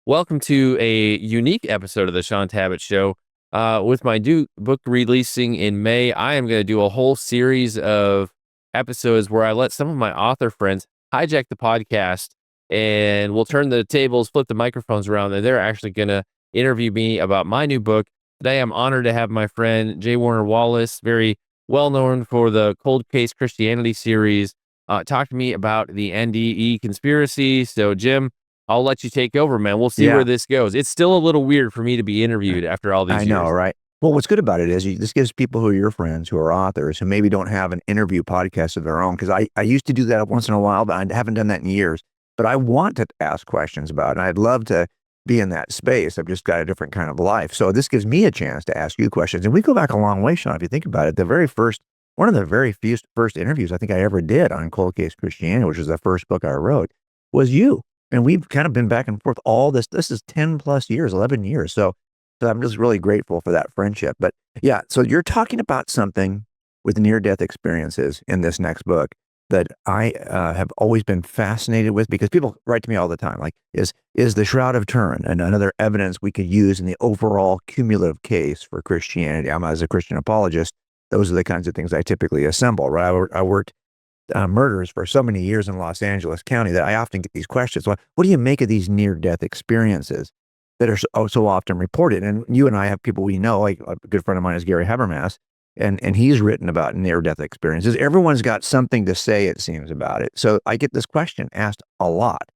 Welcome to a unique episode of the Shaun Tabatt Show. With my new book releasing in May, I am going to do a whole series of episodes where I let some of my author friends hijack the podcast and we'll turn the tables, flip the microphones around, and they're actually going to interview me about my new book. Today, I'm honored to have my friend J. Warner Wallace, very well known for the Cold Case Christianity series, talk to me about the NDE Conspiracy. So, Jim, I'll let you take over, man. We'll see where Yeah, this goes. It's still a little weird for me to be interviewed after all I these know, years. right? Well, what's good about it is this gives people who are your friends, who are authors, who maybe don't have an interview podcast of their own. Because I used to do that once in a while, but I haven't done that in years. But I want to ask questions about it. And I'd love to be in that space. I've just got a different kind of life. So this gives me a chance to ask you questions. And we go back a long way, Shaun, if you think about it. One of the very few first interviews I think I ever did on Cold Case Christianity, which was the first book I wrote, was you. And we've kind of been back and forth all this. This is 10 plus years, 11 years. So I'm just really grateful for that friendship. But yeah, so you're talking about something with near-death experiences in this next book that I have always been fascinated with, because people write to me all the time, like, is the Shroud of Turin and another evidence we could use in the overall cumulative case for Christianity? I'm, as a Christian apologist, those are the kinds of things I typically assemble, right? I worked murders for so many years in Los Angeles County that I often get these questions. What do you make of these near-death experiences that are so often reported? And you and I have people we know, like a good friend of mine is Gary Habermas, and he's written about near-death experiences. Everyone's got something to say, it seems, about it. So I get this question asked a lot.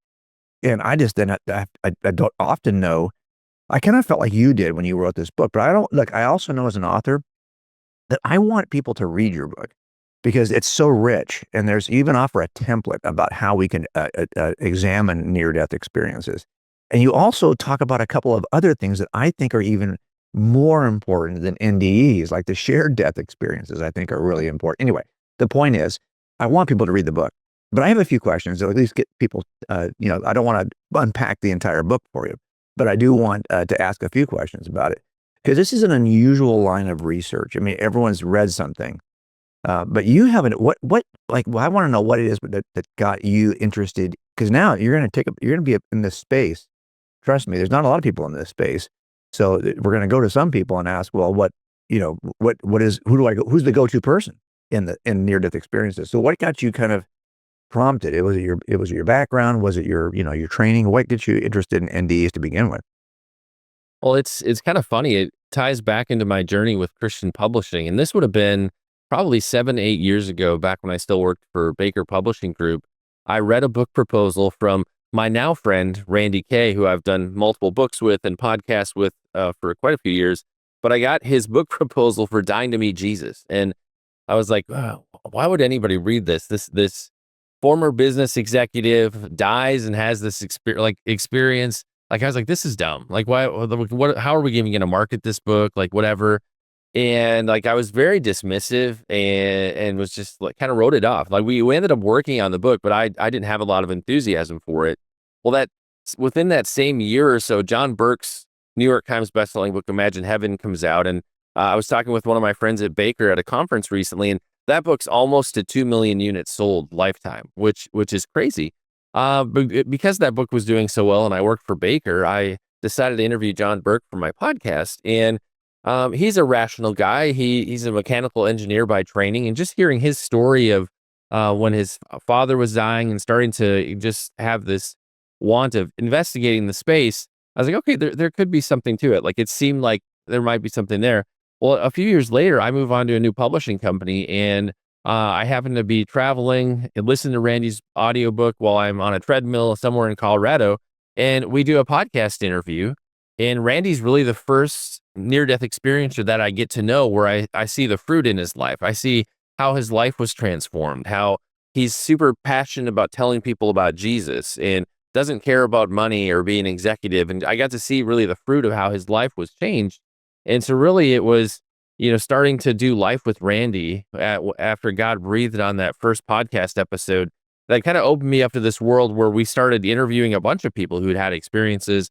And I just then I don't often know. I kind of felt like you did when you wrote this book, but I don't look. I also know as an author that I want people to read your book because it's so rich. And there's even offer a template about how we can examine near-death experiences. And you also talk about a couple of other things that I think are even more important than NDEs, like the shared death experiences, I think are really important. Anyway, the point is, I want people to read the book, but I have a few questions that at least get people, I don't want to unpack the entire book for you, but I do want to ask a few questions about it, because this is an unusual line of research. I mean, everyone's read something, but you haven't. Well, I want to know what it is that got you interested, because now you're going to be in this space. Trust me, there's not a lot of people in this space. So we're going to go to some people and ask, well, who's the go-to person in near-death experiences? So what got you kind of prompted? It was your background? Was it your training? What gets you interested in NDEs to begin with? Well, it's kind of funny. It ties back into my journey with Christian publishing, and this would have been probably 7, 8 years ago, back when I still worked for Baker Publishing Group. I read a book proposal from my now friend Randy Kay, who I've done multiple books with and podcasts with for quite a few years. But I got his book proposal for Dying to Meet Jesus, and I was like, "Wow, why would anybody read this? This former business executive dies and has this experience. Like, I was like, this is dumb. Like, why? What? How are we even going to market this book? Like, whatever." And like, I was very dismissive and was just like, kind of wrote it off. Like, we ended up working on the book, but I didn't have a lot of enthusiasm for it. Well, within that same year or so, John Burke's New York Times bestselling book, Imagine Heaven, comes out. And I was talking with one of my friends at Baker at a conference recently, and that book's almost to 2 million units sold lifetime, which is crazy. But because that book was doing so well and I worked for Baker, I decided to interview John Burke for my podcast. And he's a rational guy. He's a mechanical engineer by training, and just hearing his story of when his father was dying and starting to just have this want of investigating the space, I was like, okay, there could be something to it. Like, it seemed like there might be something there. Well, a few years later, I move on to a new publishing company, and I happen to be traveling and listen to Randy's audiobook while I'm on a treadmill somewhere in Colorado, and we do a podcast interview. And Randy's really the first near-death experiencer that I get to know, where I see the fruit in his life. I see how his life was transformed, how he's super passionate about telling people about Jesus and doesn't care about money or being executive. And I got to see really the fruit of how his life was changed. And so really it was, starting to do life with Randy after God breathed on that first podcast episode, that kind of opened me up to this world where we started interviewing a bunch of people who'd had experiences.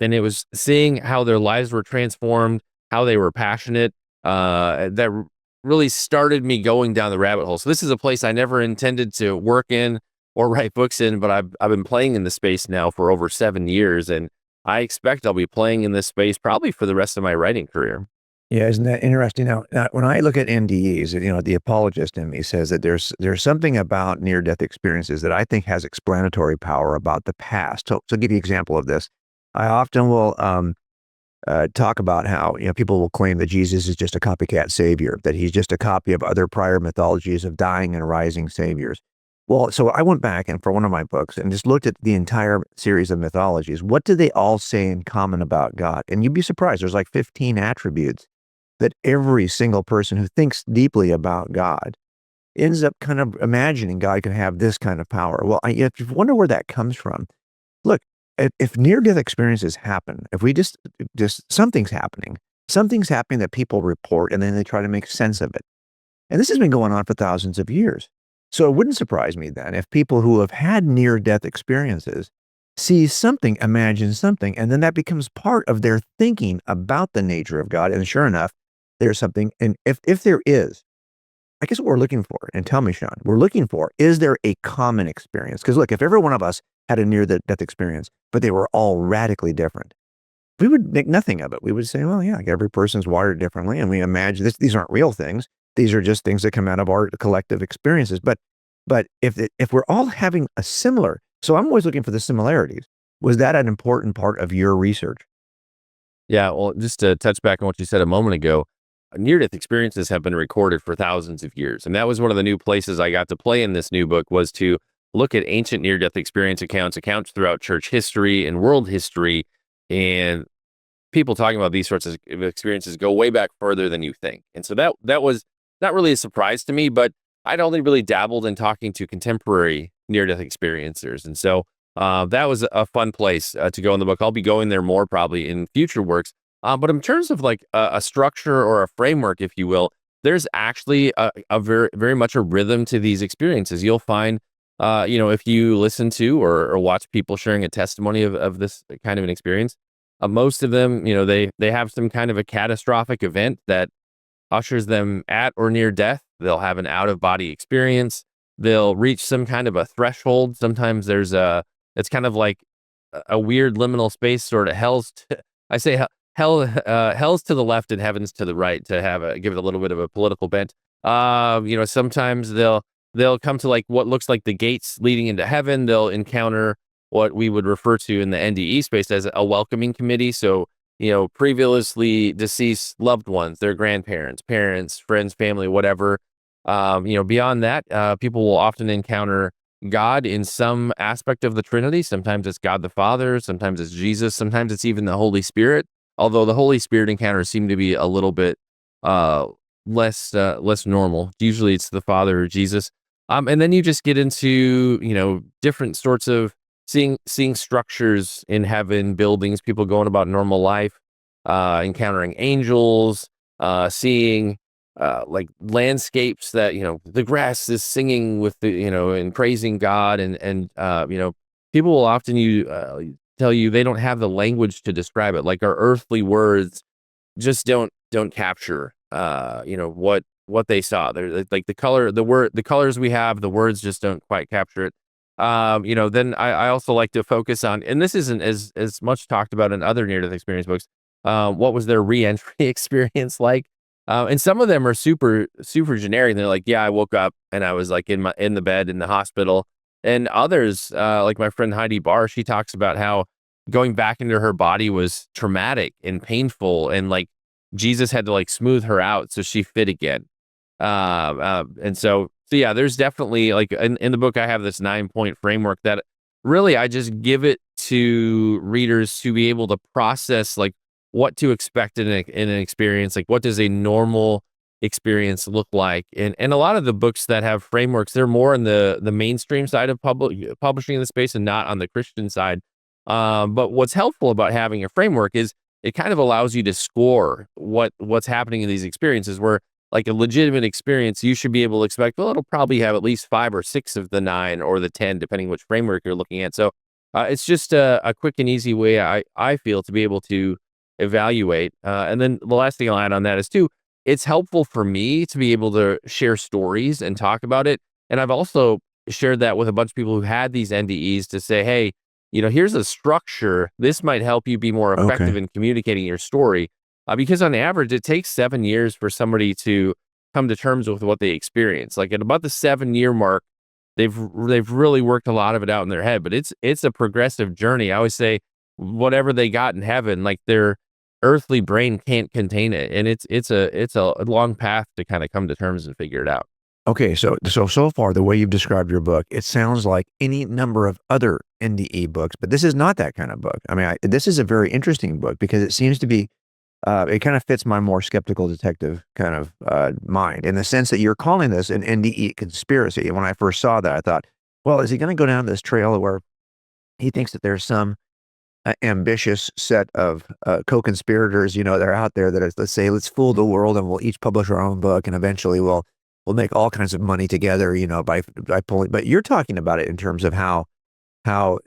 And it was seeing how their lives were transformed, how they were passionate, that really started me going down the rabbit hole. So this is a place I never intended to work in or write books in, but I've been playing in the space now for over 7 years, and I expect I'll be playing in this space probably for the rest of my writing career. Yeah, isn't that interesting? Now, when I look at NDEs, the apologist in me says that there's something about near-death experiences that I think has explanatory power about the past. So give you an example of this. I often will talk about how people will claim that Jesus is just a copycat savior, that he's just a copy of other prior mythologies of dying and rising saviors. Well, so I went back and for one of my books and just looked at the entire series of mythologies. What do they all say in common about God? And you'd be surprised. There's like 15 attributes that every single person who thinks deeply about God ends up kind of imagining God can have this kind of power. Well, if you wonder where that comes from, look, if near-death experiences happen, if we just something's happening that people report, and then they try to make sense of it. And this has been going on for thousands of years. So it wouldn't surprise me then if people who have had near-death experiences see something, imagine something, and then that becomes part of their thinking about the nature of God. And sure enough, there's something. And if there is, I guess what we're looking for, and tell me, Shaun, we're looking for, is there a common experience? Because look, if every one of us had a near-death experience, but they were all radically different, we would make nothing of it. We would say, well, yeah, every person's wired differently, and we imagine these aren't real things. These are just things that come out of our collective experiences. But if we're all having a similar, so I'm always looking for the similarities. Was that an important part of your research? Yeah, well, just to touch back on what you said a moment ago, near-death experiences have been recorded for thousands of years, and that was one of the new places I got to play in this new book was to look at ancient near-death experience accounts throughout church history and world history, and people talking about these sorts of experiences go way back further than you think. And so that was not really a surprise to me, but I'd only really dabbled in talking to contemporary near-death experiencers, and so that was a fun place to go in the book. I'll be going there more probably in future works. But in terms of like a structure or a framework, if you will, there's actually a very, very much a rhythm to these experiences. You'll find, if you listen to or watch people sharing a testimony of this kind of an experience, most of them, they have some kind of a catastrophic event that ushers them at or near death. They'll have an out of body experience. They'll reach some kind of a threshold. Sometimes it's kind of like a weird liminal space, sort of I say hell's to the left and heaven's to the right to give it a little bit of a political bent. Sometimes they'll come to like what looks like the gates leading into heaven. They'll encounter what we would refer to in the NDE space as a welcoming committee. So, previously deceased loved ones, their grandparents, parents, friends, family, whatever. Beyond that, people will often encounter God in some aspect of the Trinity. Sometimes it's God the Father, sometimes it's Jesus, sometimes it's even the Holy Spirit. Although the Holy Spirit encounters seem to be a little bit less normal. Usually it's the Father or Jesus. And then you just get into, different sorts of seeing structures in heaven, buildings, people going about normal life, encountering angels, seeing like landscapes that, the grass is singing with and praising God. And people will often tell you they don't have the language to describe it. Like our earthly words just don't capture, what they saw. They're like the colors we have, the words just don't quite capture it. Then I also like to focus on, and this isn't as much talked about in other near-death experience books. What was their reentry experience like? And some of them are super, super generic. They're like, yeah, I woke up and I was like in the bed in the hospital. And others, like my friend Heidi Barr, she talks about how going back into her body was traumatic and painful, and like Jesus had to like smooth her out so she fit again. And so yeah, there's definitely like in the book, I have this 9-point framework that really I just give it to readers to be able to process like what to expect in an experience. Like, what does a normal experience look like? And a lot of the books that have frameworks, they're more on the mainstream side of publishing in the space and not on the Christian side. But what's helpful about having a framework is it kind of allows you to score what's happening in these experiences, where like a legitimate experience, you should be able to expect, well, it'll probably have at least 5 or 6 of the 9 or the 10, depending which framework you're looking at. So it's just a quick and easy way, I feel, to be able to evaluate. And then the last thing I'll add on that is too, it's helpful for me to be able to share stories and talk about it. And I've also shared that with a bunch of people who had these NDEs to say, hey, here's a structure. This might help you be more Okay. effective in communicating your story. Because on average, it takes 7 years for somebody to come to terms with what they experience. Like at about the 7 year mark, they've really worked a lot of it out in their head. But it's a progressive journey. I always say, whatever they got in heaven, like their earthly brain can't contain it, and it's a long path to kind of come to terms and figure it out. Okay, so far, the way you've described your book, it sounds like any number of other NDE books, but this is not that kind of book. I mean, this is a very interesting book because it seems to be, it kind of fits my more skeptical detective kind of mind in the sense that you're calling this an NDE conspiracy. And when I first saw that, I thought, well, is he going to go down this trail where he thinks that there's some ambitious set of co-conspirators, that are out there that is, let's say, let's fool the world and we'll each publish our own book and eventually we'll make all kinds of money together, by pulling. But you're talking about it in terms of how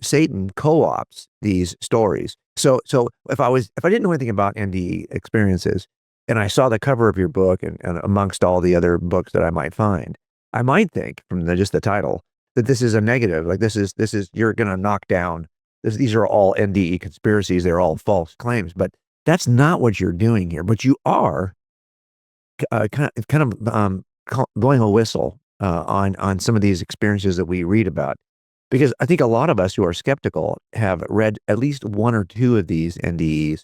Satan co-ops these stories. So if I didn't know anything about NDE experiences and I saw the cover of your book and amongst all the other books that I might find, I might think from just the title that this is a negative. Like this is you're going to knock down these are all NDE conspiracies. They're all false claims, but that's not what you're doing here. But you are blowing a whistle on some of these experiences that we read about, because I think a lot of us who are skeptical have read at least one or two of these NDEs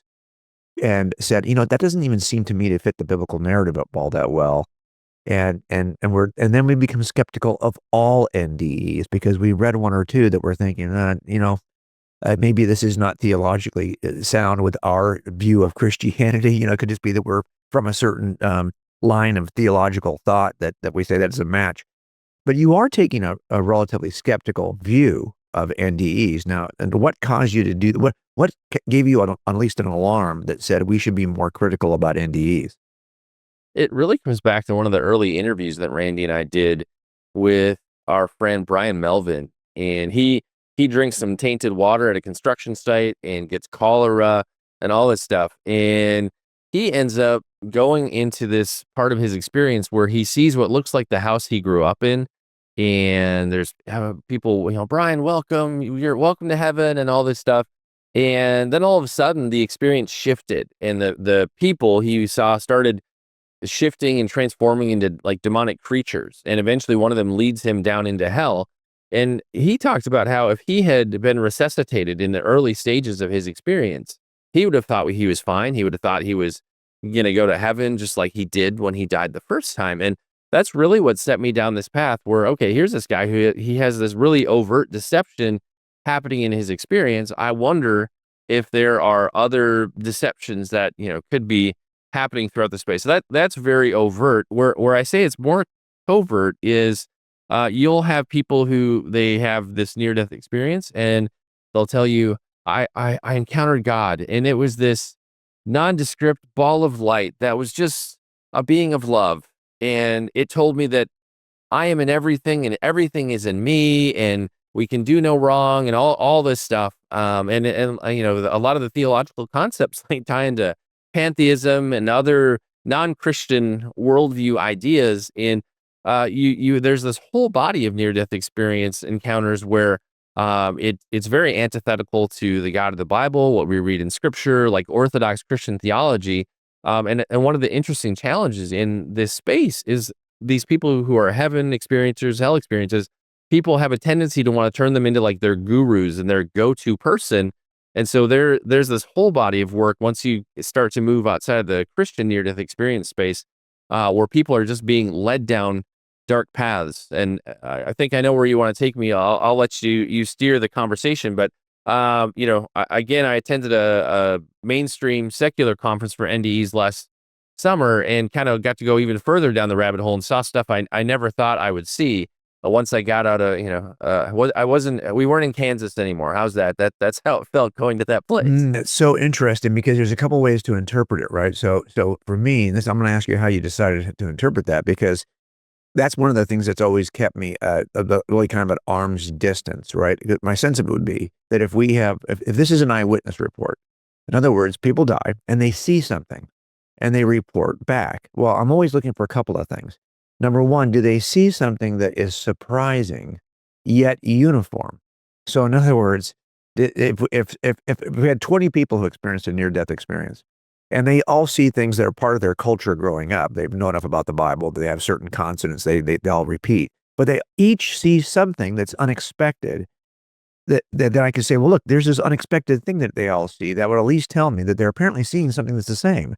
and said, that doesn't even seem to me to fit the biblical narrative all that well. And then we become skeptical of all NDEs because we read one or two that we're thinking, maybe this is not theologically sound with our view of Christianity. It could just be that we're from a certain line of theological thought that we say that's a match. But you are taking a relatively skeptical view of NDEs now. And what caused you to do what gave you at least an alarm that said we should be more critical about NDEs? It really comes back to one of the early interviews that Randy and I did with our friend Brian Melvin, and he drinks some tainted water at a construction site and gets cholera and all this stuff. And he ends up going into this part of his experience where he sees what looks like the house he grew up in. And there's people, Brian, welcome, you're welcome to heaven and all this stuff. And then all of a sudden the experience shifted and the people he saw started shifting and transforming into like demonic creatures. And eventually one of them leads him down into hell. And he talks about how if he had been resuscitated in the early stages of his experience, he would have thought he was fine. He would have thought he was going to go to heaven just like he did when he died the first time. And that's really what set me down this path where, okay, here's this guy who he has this really overt deception happening in his experience. I wonder if there are other deceptions that, could be happening throughout the space. So that's very overt. Where I say it's more covert is you'll have people who they have this near-death experience and they'll tell you, I encountered God and it was this nondescript ball of light that was just a being of love. And it told me that I am in everything and everything is in me and we can do no wrong and all this stuff. And a lot of the theological concepts like tie into pantheism and other non-Christian worldview ideas. And there's this whole body of near-death experience encounters where it's very antithetical to the God of the Bible, what we read in Scripture, like Orthodox Christian theology. And one of the interesting challenges in this space is these people who are heaven experiencers, hell experiences, people have a tendency to want to turn them into like their gurus and their go-to person. And so there's this whole body of work once you start to move outside of the Christian near-death experience space, where people are just being led down dark paths. And I think I know where you want to take me. I'll let you steer the conversation. But again, I attended a mainstream secular conference for NDEs last summer and kind of got to go even further down the rabbit hole and saw stuff I never thought I would see. But once I got out of, we weren't in Kansas anymore. How's that? That's how it felt going to that place. It's so interesting because there's a couple ways to interpret it, right? So for me, I'm going to ask you how you decided to interpret that, because that's one of the things that's always kept me really kind of at arm's distance, right? My sense of it would be that if this is an eyewitness report, in other words, people die and they see something and they report back. Well, I'm always looking for a couple of things. Number one, do they see something that is surprising yet uniform? So in other words, If we had 20 people who experienced a near-death experience, and they all see things that are part of their culture growing up, they know enough about the Bible, they have certain consonants they all repeat, but they each see something that's unexpected that I can say, well, look, there's this unexpected thing that they all see that would at least tell me that they're apparently seeing something that's the same.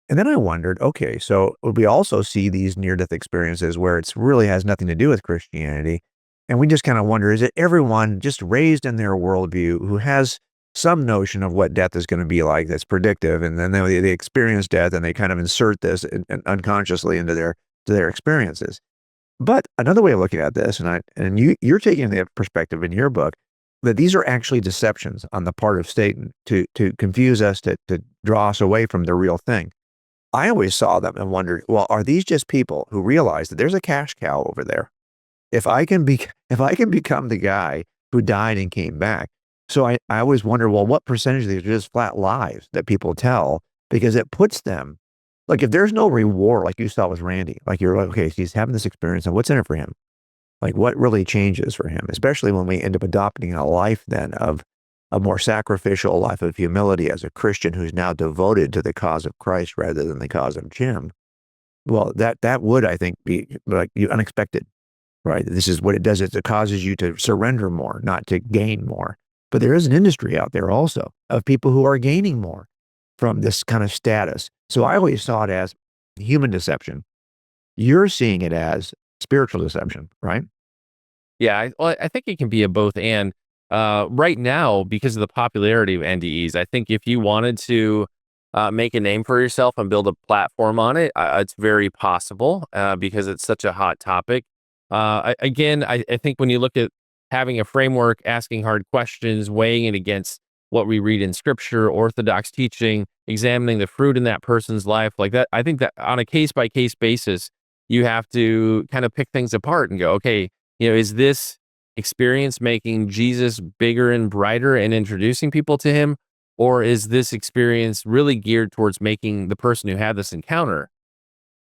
And then I wondered, okay, so would we also see these near-death experiences where it's really has nothing to do with Christianity? And we just kind of wonder, is it everyone just raised in their worldview who has some notion of what death is going to be like that's predictive, and then they experience death and they kind of insert this unconsciously into their experiences. But another way of looking at this, and you're taking the perspective in your book that these are actually deceptions on the part of Satan to confuse us, to draw us away from the real thing. I always saw them and wondered, well, are these just people who realize that there's a cash cow over there? If I can become the guy who died and came back. So I always wonder, well, what percentage of these are just flat lies that people tell because it puts them like if there's no reward, like you saw with Randy, like you're like, okay, so he's having this experience and what's in it for him? Like what really changes for him, especially when we end up adopting a life then of a more sacrificial life of humility as a Christian who's now devoted to the cause of Christ rather than the cause of Jim. Well, that would, I think, be like unexpected, right? This is what it does. It causes you to surrender more, not to gain more. But there is an industry out there also of people who are gaining more from this kind of status. So I always saw it as human deception. You're seeing it as spiritual deception, right? Yeah, I think it can be a both and. Right now, because of the popularity of NDEs, I think if you wanted to make a name for yourself and build a platform on it, it's very possible because it's such a hot topic. I think when you look at having a framework, asking hard questions, weighing it against what we read in scripture, orthodox teaching, examining the fruit in that person's life, like that, I think that on a case by case basis, you have to kind of pick things apart and go, okay, is this experience making Jesus bigger and brighter and introducing people to him? Or is this experience really geared towards making the person who had this encounter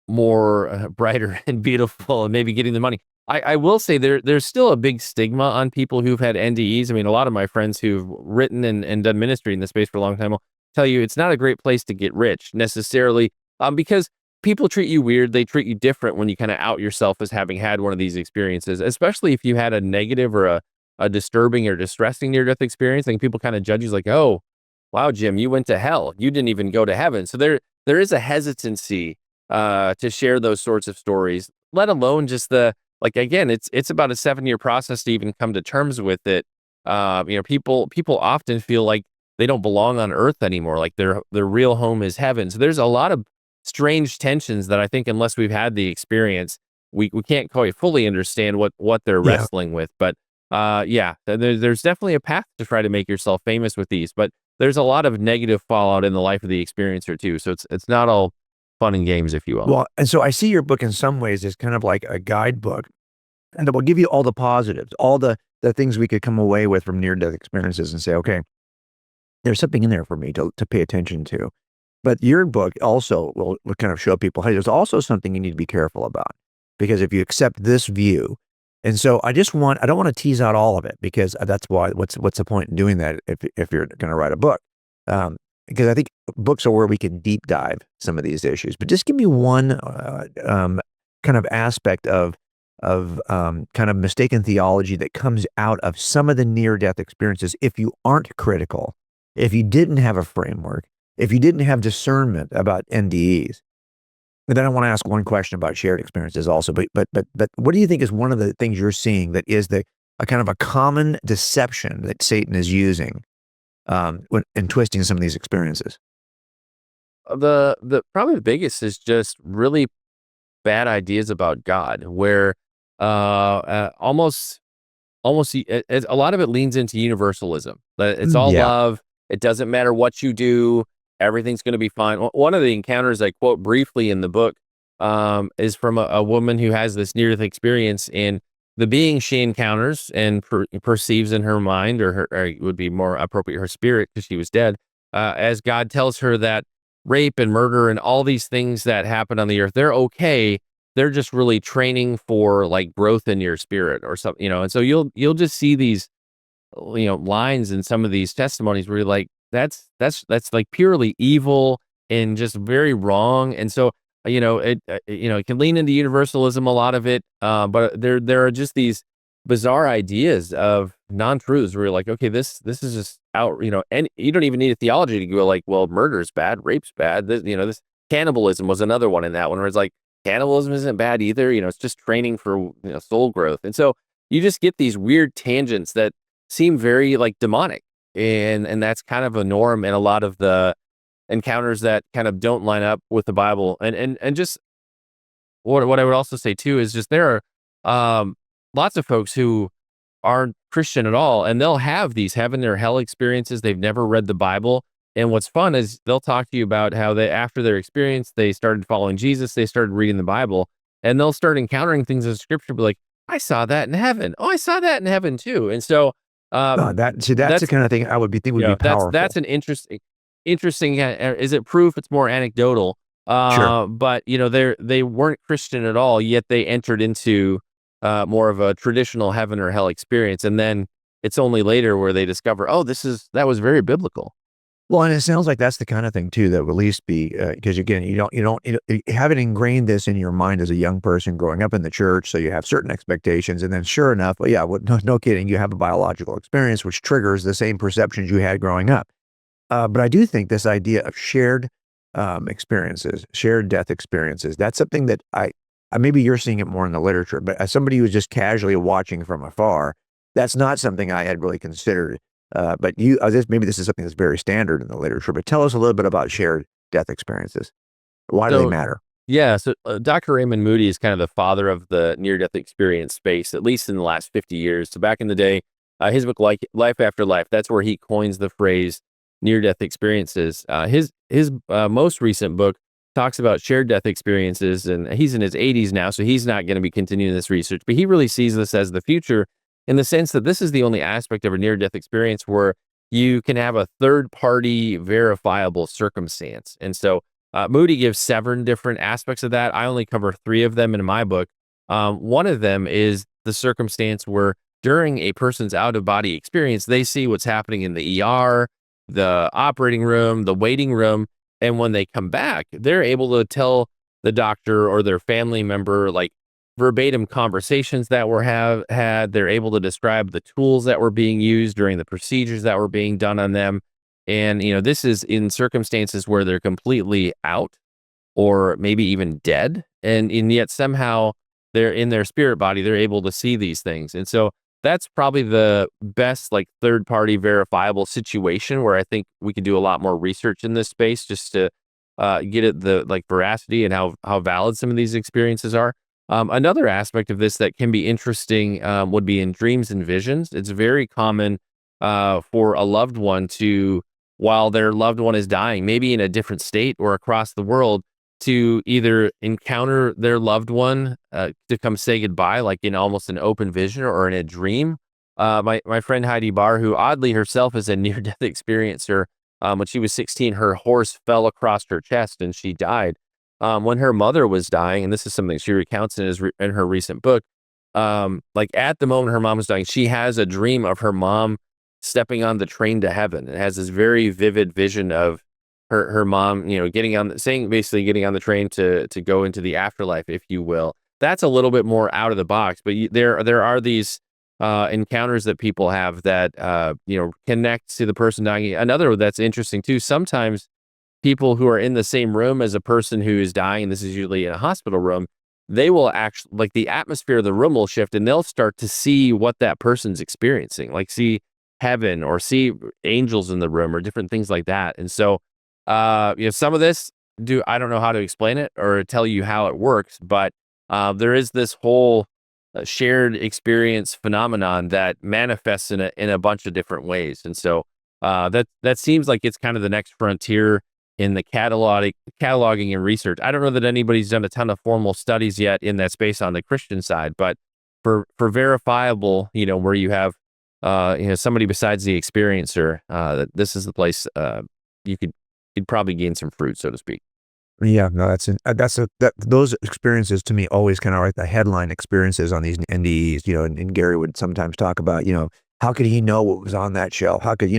more brighter and beautiful and maybe getting the money? I will say there's still a big stigma on people who've had NDEs. I mean, a lot of my friends who've written and done ministry in this space for a long time will tell you it's not a great place to get rich necessarily because people treat you weird. They treat you different when you kind of out yourself as having had one of these experiences, especially if you had a negative or a disturbing or distressing near-death experience. I think people kind of judge you like, oh, wow, Jim, you went to hell. You didn't even go to heaven. So there is a hesitancy to share those sorts of stories, let alone just like, again, it's about a 7-year process to even come to terms with it. People often feel like they don't belong on earth anymore. Like their real home is heaven. So there's a lot of strange tensions that I think unless we've had the experience, we can't quite fully understand what they're Yeah. wrestling with. But yeah, there's definitely a path to try to make yourself famous with these, but there's a lot of negative fallout in the life of the experiencer too. So it's not all fun and games, if you will. Well, and so I see your book in some ways as kind of like a guidebook, and it will give you all the positives, all the things we could come away with from near-death experiences and say, okay, there's something in there for me to pay attention to. But your book also will kind of show people, hey, there's also something you need to be careful about because if you accept this view, and so I don't want to tease out all of it because that's why what's the point in doing that if you're going to write a book? Because I think books are where we can deep dive some of these issues. But just give me one kind of aspect of kind of mistaken theology that comes out of some of the near-death experiences if you aren't critical, if you didn't have a framework, if you didn't have discernment about NDEs. And then I want to ask one question about shared experiences also. But what do you think is one of the things you're seeing that is a kind of a common deception that Satan is using in twisting some of these experiences? The probably the biggest is just really bad ideas about God, where a lot of it leans into universalism. That it's all Yeah. love. It doesn't matter what you do. Everything's going to be fine. One of the encounters I quote briefly in the book is from a woman who has this near-death experience, and the being she encounters and perceives in her mind, or it would be more appropriate, her spirit, because she was dead, as God tells her that rape and murder and all these things that happen on the earth, they're okay. They're just really training for like growth in your spirit or something, and so you'll just see these lines in some of these testimonies where you're like, that's like purely evil and just very wrong. And so, it can lean into universalism, a lot of it, but there are just these bizarre ideas of non-truths where you're like, okay, this is just out, and you don't even need a theology to go like, well, murder's bad, rape's bad. This cannibalism was another one in that one where it's like, cannibalism isn't bad either. It's just training for, soul growth. And so you just get these weird tangents that seem very like demonic. And that's kind of a norm in a lot of the encounters that kind of don't line up with the Bible. And just what I would also say too is just there are lots of folks who aren't Christian at all, and they'll have these heaven or hell experiences. They've never read the Bible. And what's fun is they'll talk to you about how they, after their experience, they started following Jesus, they started reading the Bible, and they'll start encountering things in scripture, be like, I saw that in heaven. Oh, I saw that in heaven too. And so That's the that's kind of thing I would think would be that's powerful. an interesting. Is it proof? It's more anecdotal. Sure. But they weren't Christian at all, yet they entered into more of a traditional heaven or hell experience, and then it's only later where they discover, oh, that was very biblical. Well, and it sounds like that's the kind of thing too that would at least be because again, you haven't ingrained this in your mind as a young person growing up in the church, so you have certain expectations, and then sure enough, well, yeah, no kidding, you have a biological experience which triggers the same perceptions you had growing up. But I do think this idea of shared experiences, shared death experiences, that's something that maybe you're seeing it more in the literature, but as somebody who's just casually watching from afar, that's not something I had really considered. But maybe this is something that's very standard in the literature. But tell us a little bit about shared death experiences. Why do they So matter? yeah, so Dr. Raymond Moody is kind of the father of the near-death experience space, at least in the last 50 years. So back in the day, his book, like Life After Life, that's where he coins the phrase near-death experiences. His most recent book talks about shared death experiences, and he's in his 80s now, so he's not going to be continuing this research. But he really sees this as the future, in the sense that this is the only aspect of a near-death experience where you can have a third-party verifiable circumstance. And so Moody gives 7 different aspects of that. I only cover 3 of them in my book. One of them is the circumstance where during a person's out of body experience, they see what's happening in the ER, the operating room, the waiting room. And when they come back, they're able to tell the doctor or their family member, like, verbatim conversations that were had. They're able to describe the tools that were being used during the procedures that were being done on them. And, this is in circumstances where they're completely out or maybe even dead. And yet somehow they're in their spirit body, they're able to see these things. And so that's probably the best, like, third party verifiable situation where I think we could do a lot more research in this space just to get at the like veracity and how valid some of these experiences are. Another aspect of this that can be interesting would be in dreams and visions. It's very common for a loved one to, while their loved one is dying, maybe in a different state or across the world, to either encounter their loved one to come say goodbye, like in almost an open vision or in a dream. My friend Heidi Barr, who oddly herself is a near death experiencer, when she was 16, her horse fell across her chest and she died. When her mother was dying, and this is something she recounts in her recent book, like at the moment her mom was dying, she has a dream of her mom stepping on the train to heaven. It has this very vivid vision of her mom, basically getting on the train to go into the afterlife, if you will. That's a little bit more out of the box, but there are these encounters that people have that connect to the person dying. Another that's interesting too. Sometimes people who are in the same room as a person who is dying, and this is usually in a hospital room, they will actually, like, the atmosphere of the room will shift and they'll start to see what that person's experiencing, like see heaven or see angels in the room or different things like that. And so, some of this I don't know how to explain it or tell you how it works, but there is this whole shared experience phenomenon that manifests in a bunch of different ways. And so that seems like it's kind of the next frontier in the cataloging and research. I don't know that anybody's done a ton of formal studies yet in that space on the Christian side, but for verifiable, where you have somebody besides the experiencer, that this is the place you'd probably gain some fruit, so to speak. Yeah, no, those experiences to me always kind of like the headline experiences on these NDEs, and Gary would sometimes talk about, How could he know what was on that shelf? How could,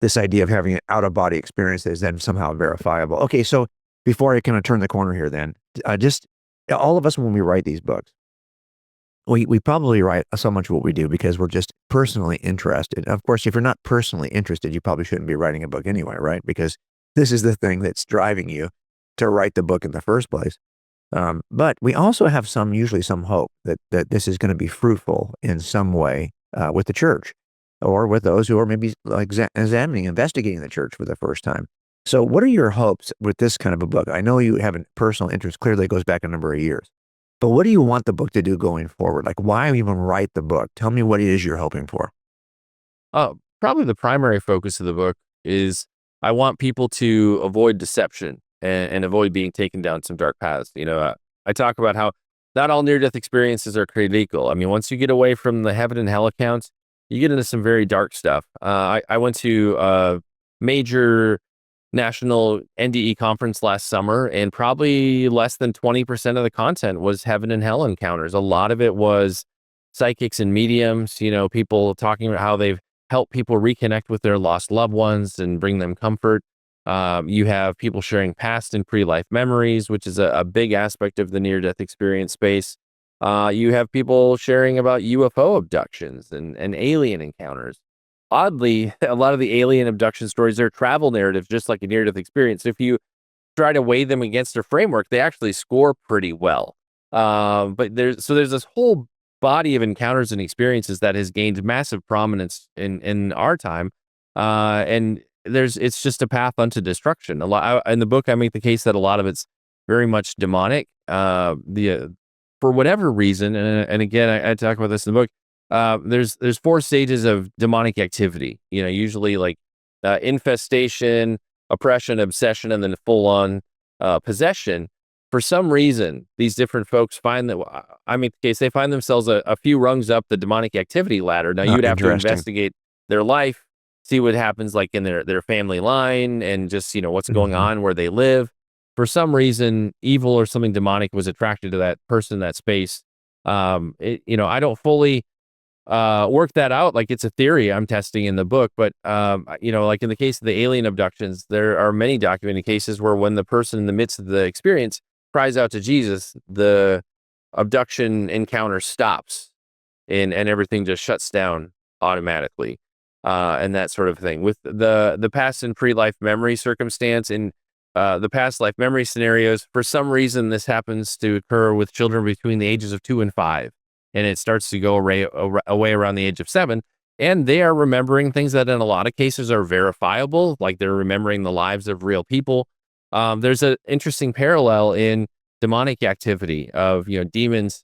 this idea of having an out of body experience is then somehow verifiable. Okay, so before I kind of turn the corner here, then just all of us when we write these books, we probably write so much what we do because we're just personally interested. Of course, if you're not personally interested, you probably shouldn't be writing a book anyway, right? Because this is the thing that's driving you to write the book in the first place. But we also have usually some hope that this is going to be fruitful in some way with the church or with those who are maybe examining, investigating the church for the first time. So, what are your hopes with this kind of a book? I know you have a personal interest. Clearly, it goes back a number of years. But what do you want the book to do going forward? Like, why even write the book? Tell me what it is you're hoping for. Probably the primary focus of the book is I want people to avoid deception and avoid being taken down some dark paths. I talk about how not all near-death experiences are created equal. I mean, once you get away from the heaven and hell accounts, you get into some very dark stuff. I went to a major national NDE conference last summer, and probably less than 20% of the content was heaven and hell encounters. A lot of it was psychics and mediums, people talking about how they've helped people reconnect with their lost loved ones and bring them comfort. You have people sharing past and pre-life memories, which is a big aspect of the near-death experience space. You have people sharing about UFO abductions and alien encounters. Oddly, a lot of the alien abduction stories are travel narratives, just like a near-death experience. If you try to weigh them against their framework, they actually score pretty well. But there's this whole body of encounters and experiences that has gained massive prominence in our time, and it's just a path unto destruction. In the book, I make the case that a lot of it's very much demonic. For whatever reason, and again, I talk about this in the book. There's four stages of demonic activity. Usually like infestation, oppression, obsession, and then full on possession. For some reason, these different folks find that I make the case they find themselves a few rungs up the demonic activity ladder. Now you'd have to Interesting. investigate their life, see what happens like in their family line, and just what's going Mhm. on where they live. For some reason, evil or something demonic was attracted to that person, that space. I don't fully work that out. Like it's a theory I'm testing in the book, but like in the case of the alien abductions, there are many documented cases where when the person in the midst of the experience cries out to Jesus, the abduction encounter stops and everything just shuts down automatically, and that sort of thing. With the past and pre-life memory circumstance in the past life memory scenarios, for some reason, this happens to occur with children between the ages of 2 and 5, and it starts to go away around the age of 7. And they are remembering things that, in a lot of cases, are verifiable, like they're remembering the lives of real people. There's an interesting parallel in demonic activity of demons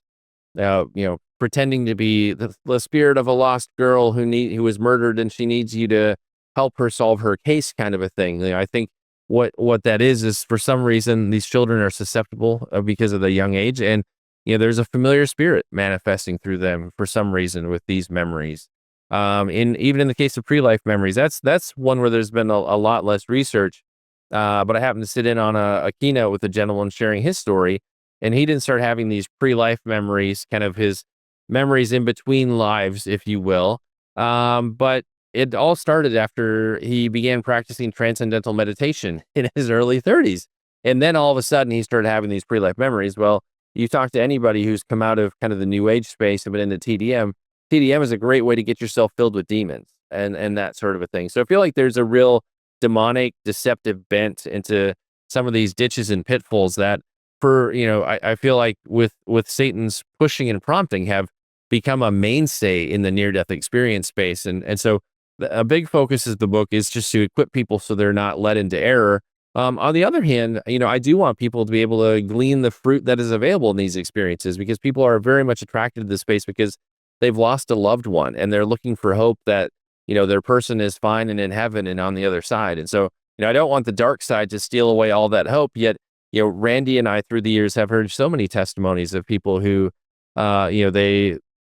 pretending to be the spirit of a lost girl who was murdered, and she needs you to help her solve her case, kind of a thing. I think what that is for some reason these children are susceptible because of the young age, and there's a familiar spirit manifesting through them for some reason with these memories. Even in the case of pre-life memories, that's one where there's been a lot less research. But I happened to sit in on a keynote with a gentleman sharing his story, and he didn't start having these pre-life memories, kind of his memories in between lives, if you will. But it all started after he began practicing transcendental meditation in his early 30s. And then all of a sudden he started having these pre-life memories. Well, you talk to anybody who's come out of kind of the new age space and been into TDM. TDM is a great way to get yourself filled with demons and that sort of a thing. So I feel like there's a real demonic, deceptive bent into some of these ditches and pitfalls that I feel like with Satan's pushing and prompting have become a mainstay in the near-death experience space. And so a big focus of the book is just to equip people so they're not led into error. On the other hand, I do want people to be able to glean the fruit that is available in these experiences, because people are very much attracted to this space because they've lost a loved one and they're looking for hope that, their person is fine and in heaven and on the other side. And so, I don't want the dark side to steal away all that hope. Yet, Randy and I through the years have heard so many testimonies of people who,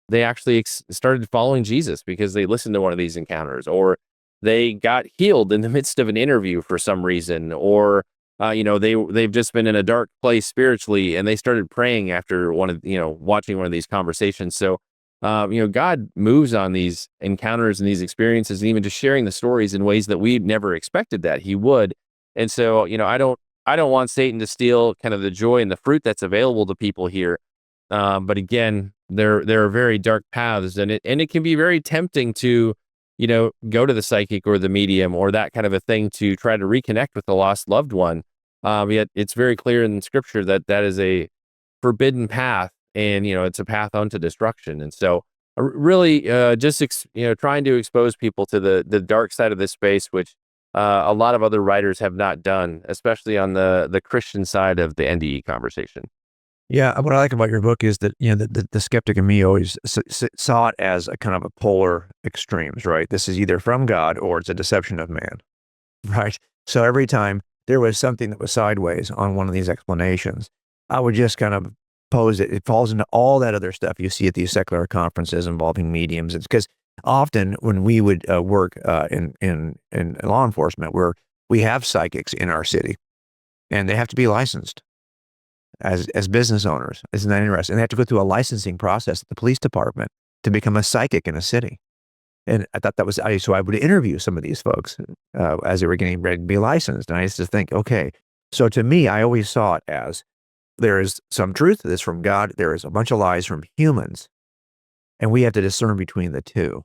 they actually started following Jesus because they listened to one of these encounters, they got healed in the midst of an interview for some reason, or they've just been in a dark place spiritually and they started praying after watching one of these conversations. So God moves on these encounters and these experiences, and even just sharing the stories in ways that we never expected that he would. And so, I don't want Satan to steal kind of the joy and the fruit that's available to people here. But again, there are very dark paths, and it can be very tempting to, go to the psychic or the medium or that kind of a thing to try to reconnect with a lost loved one. Yet it's very clear in Scripture that that is a forbidden path, and it's a path unto destruction. And so, really, just trying to expose people to the dark side of this space, which a lot of other writers have not done, especially on the Christian side of the NDE conversation. Yeah, what I like about your book is that, the skeptic in me always saw it as a kind of a polar extremes, right? This is either from God or it's a deception of man, right? So every time there was something that was sideways on one of these explanations, I would just kind of pose it. It falls into all that other stuff you see at these secular conferences involving mediums. It's because often when we would work in law enforcement, where we have psychics in our city, and they have to be licensed as business owners. Isn't that interesting? And they have to go through a licensing process at the police department to become a psychic in a city. And I thought that was, so I would interview some of these folks as they were getting ready to be licensed. And I used to think, okay, so to me, I always saw it as there is some truth that's from God. There is a bunch of lies from humans, and we have to discern between the two.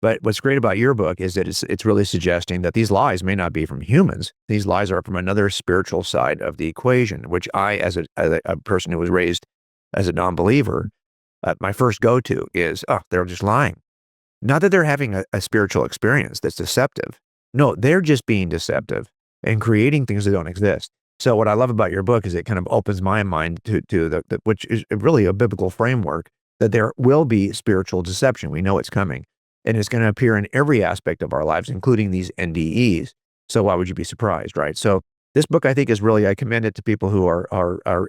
But what's great about your book is that it's really suggesting that these lies may not be from humans. These lies are from another spiritual side of the equation, which I, as a person who was raised as a non-believer, my first go-to is, oh, they're just lying. Not that they're having a spiritual experience that's deceptive. No, they're just being deceptive and creating things that don't exist. So what I love about your book is it kind of opens my mind to which is really a biblical framework, that there will be spiritual deception. We know it's coming. And it's going to appear in every aspect of our lives, including these NDEs. So why would you be surprised, right? So this book, I think, is really, I commend it to people who are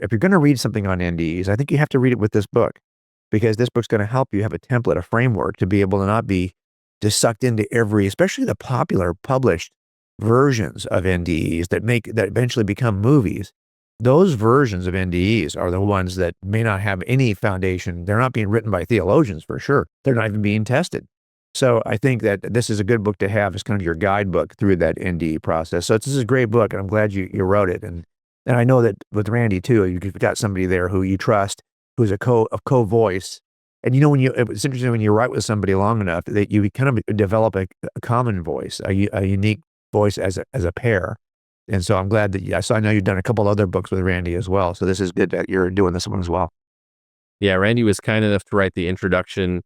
if you're going to read something on NDEs, I think you have to read it with this book, because this book's going to help you have a template, a framework to be able to not be just sucked into especially the popular published versions of NDEs that eventually become movies. Those versions of NDEs are the ones that may not have any foundation. They're not being written by theologians for sure. They're not even being tested. So I think that this is a good book to have as kind of your guidebook through that NDE process. So this is a great book, and I'm glad you wrote it. And I know that with Randy too, you've got somebody there who you trust, who's a co-voice. And it's interesting when you write with somebody long enough that you kind of develop a common voice, a unique voice as a pair. And so I'm glad that I know you've done a couple other books with Randy as well. So this is good that you're doing this one as well. Yeah, Randy was kind enough to write the introduction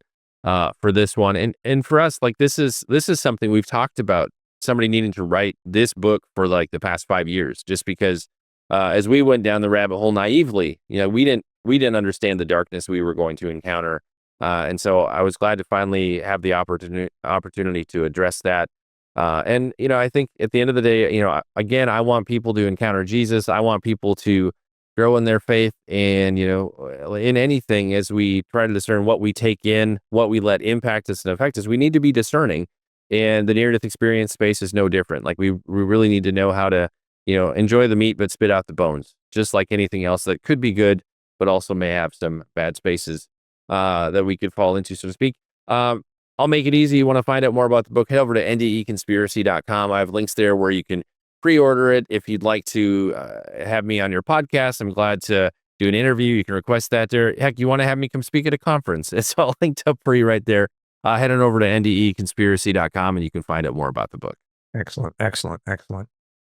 for this one, and for us, like this is something we've talked about. Somebody needing to write this book for like the past 5 years, just because as we went down the rabbit hole naively, we didn't understand the darkness we were going to encounter, and so I was glad to finally have the opportunity to address that. And I think at the end of the day, again, I want people to encounter Jesus. I want people to grow in their faith, and in anything, as we try to discern what we take in, what we let impact us and affect us, we need to be discerning. And the near-death experience space is no different. Like we really need to know how to enjoy the meat but spit out the bones, just like anything else that could be good but also may have some bad spaces that we could fall into, so to speak. I'll make it easy. You want to find out more about the book, head over to ndeconspiracy.com. I have links there where you can pre-order it. If you'd like to have me on your podcast, I'm glad to do an interview. You can request that there. Heck, you want to have me come speak at a conference, it's all linked up for you right there. Head on over to ndeconspiracy.com and you can find out more about the book. Excellent.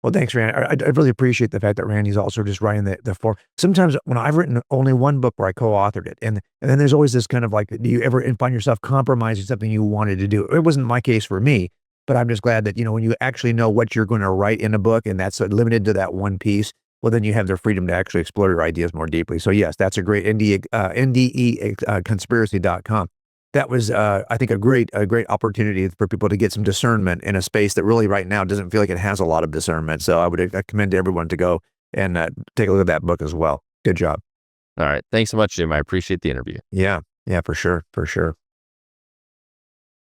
Well, thanks, Randy. I really appreciate the fact that Randy's also just writing the form. Sometimes when I've written only one book where I co-authored it, and then there's always this kind of like, do you ever find yourself compromising something you wanted to do? It wasn't my case for me, but I'm just glad that, when you actually know what you're going to write in a book and that's limited to that one piece, well, then you have the freedom to actually explore your ideas more deeply. So yes, that's a great NDE conspiracy.com. That was, I think, a great opportunity for people to get some discernment in a space that really right now doesn't feel like it has a lot of discernment. So I would commend everyone to go and take a look at that book as well. Good job. All right. Thanks so much, Jim. I appreciate the interview. Yeah, for sure.